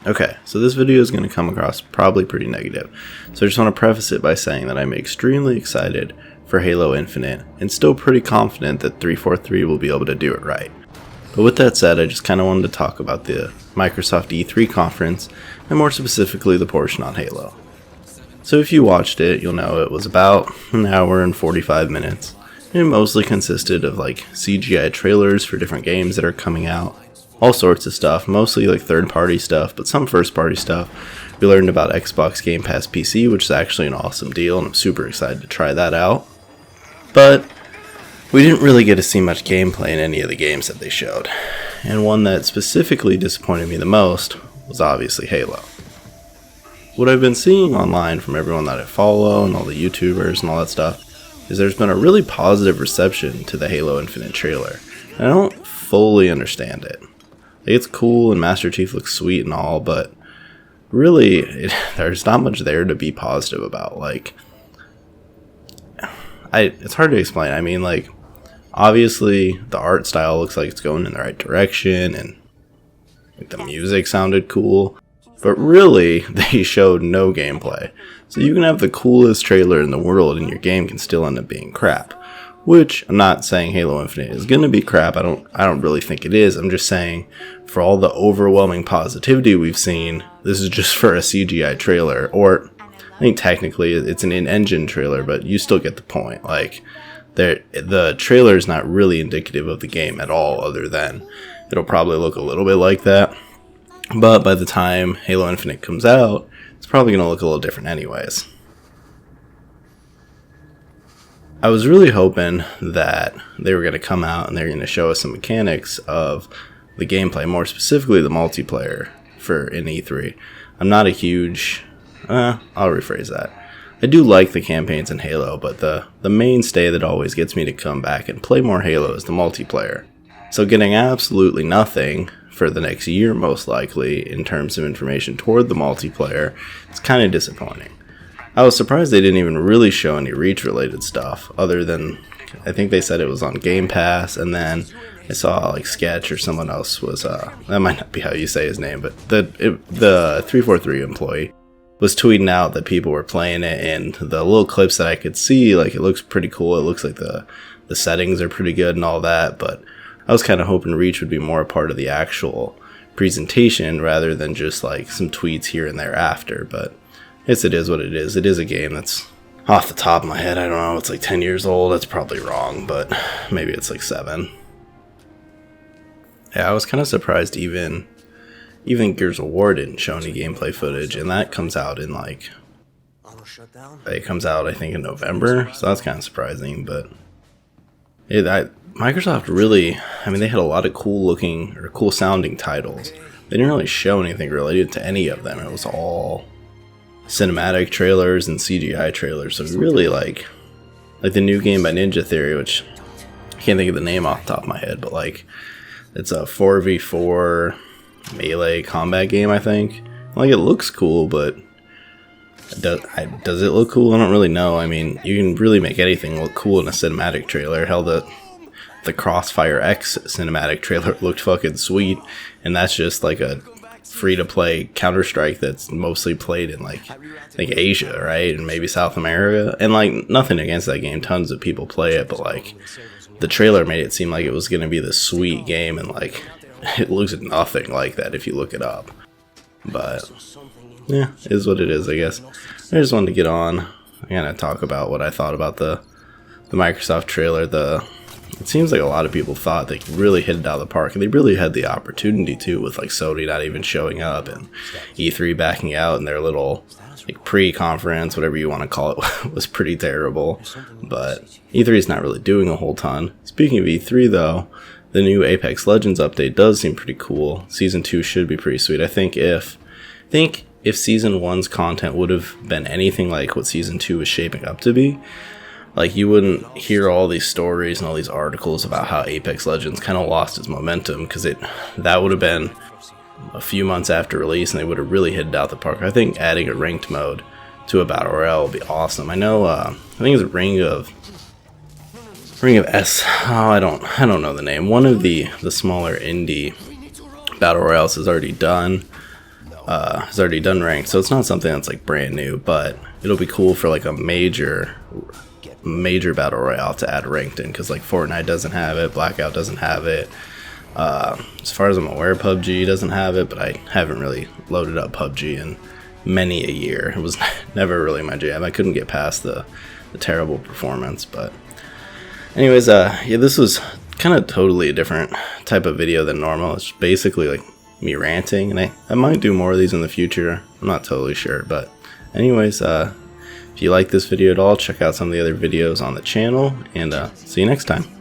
Okay, so this video is going to come across probably pretty negative, so I just want to preface it by saying that I'm extremely excited for Halo Infinite, and still pretty confident that 343 will be able to do it right. But with that said, I just kind of wanted to talk about the Microsoft E3 conference, and more specifically the portion on Halo. So if you watched it, you'll know it was about an hour and 45 minutes, and it mostly consisted of like CGI trailers for different games that are coming out. All sorts of stuff, mostly like third-party stuff, but some first-party stuff. We learned about Xbox Game Pass PC, which is actually an awesome deal, and I'm super excited to try that out. But we didn't really get to see much gameplay in any of the games that they showed. And one that specifically disappointed me the most was obviously Halo. What I've been seeing online from everyone that I follow and all the YouTubers and all that stuff is there's been a really positive reception to the Halo Infinite trailer. And I don't fully understand it. It's cool and Master Chief looks sweet and all, but really, there's not much there to be positive about. Like, it's hard to explain. I mean, like, obviously the art style looks like it's going in the right direction, and like the music sounded cool, but really, they showed no gameplay. So you can have the coolest trailer in the world, and your game can still end up being crap. Which, I'm not saying Halo Infinite is going to be crap, I don't really think it is. I'm just saying, for all the overwhelming positivity we've seen, this is just for a CGI trailer, or I think technically it's an in-engine trailer, but you still get the point. Like, the trailer is not really indicative of the game at all, other than it'll probably look a little bit like that. But by the time Halo Infinite comes out, it's probably going to look a little different anyways. I was really hoping that they were going to come out and they're going to show us some mechanics of the gameplay, more specifically the multiplayer in E3. I'm not a huge... I'll rephrase that. I do like the campaigns in Halo, but the mainstay that always gets me to come back and play more Halo is the multiplayer. So getting absolutely nothing for the next year, most likely, in terms of information toward the multiplayer, it's kind of disappointing. I was surprised they didn't even really show any Reach-related stuff, other than, I think they said it was on Game Pass, and then I saw, like, Sketch or someone else was, that might not be how you say his name, but the 343 employee was tweeting out that people were playing it, and the little clips that I could see, like, it looks pretty cool, it looks like the settings are pretty good and all that, but I was kind of hoping Reach would be more a part of the actual presentation, rather than just, like, some tweets here and there after, but it is what it is. It is a game that's, off the top of my head, I don't know, it's like 10 years old. That's probably wrong, but maybe it's like 7. Yeah, I was kind of surprised even Gears of War didn't show any gameplay footage, and that comes out in like... It comes out, I think, in November, so that's kind of surprising, but... Microsoft really... I mean, they had a lot of cool sounding titles. They didn't really show anything related to any of them. It was all cinematic trailers and CGI trailers, so really like the new game by Ninja Theory, which I can't think of the name off the top of my head, but like it's a 4v4 melee combat game, I think. Like, it looks cool, but does it look cool? I don't really know. I mean, you can really make anything look cool in a cinematic trailer. Hell, the Crossfire X cinematic trailer looked fucking sweet, and that's just like a free-to-play Counter-Strike that's mostly played in, like, I think Asia, right? And maybe South America. And, like, nothing against that game. Tons of people play it, but, like, the trailer made it seem like it was going to be this sweet game, and, like, it looks nothing like that if you look it up. But, yeah, it is what it is, I guess. I just wanted to get on and kind of talk about what I thought about the Microsoft trailer. It seems like a lot of people thought they could really hit it out of the park, and they really had the opportunity to, with like Sony not even showing up and E3 backing out, and their little like pre-conference, whatever you want to call it, was pretty terrible. But E3 is not really doing a whole ton. Speaking of E3 though, the new Apex Legends update does seem pretty cool. Season 2 should be pretty sweet. I think if Season 1's content would have been anything like what Season 2 is shaping up to be, like, you wouldn't hear all these stories and all these articles about how Apex Legends kind of lost its momentum, because that would have been a few months after release, and they would have really hit it out the park. I think adding a ranked mode to a battle royale would be awesome. I know, I think it's Ring of S. Oh, I don't know the name. One of the smaller indie battle royales is already done. has already done ranked, so it's not something that's like brand new, but it'll be cool for like a major battle royale to add ranked in, because like Fortnite doesn't have it, Blackout doesn't have it. As far as I'm aware, PUBG doesn't have it, but I haven't really loaded up PUBG in many a year. It was never really my jam. I couldn't get past the terrible performance. But anyways, yeah, this was kind of totally a different type of video than normal. It's basically like me ranting, and I might do more of these in the future. I'm not totally sure, but anyways, if you like this video at all, check out some of the other videos on the channel, and see you next time.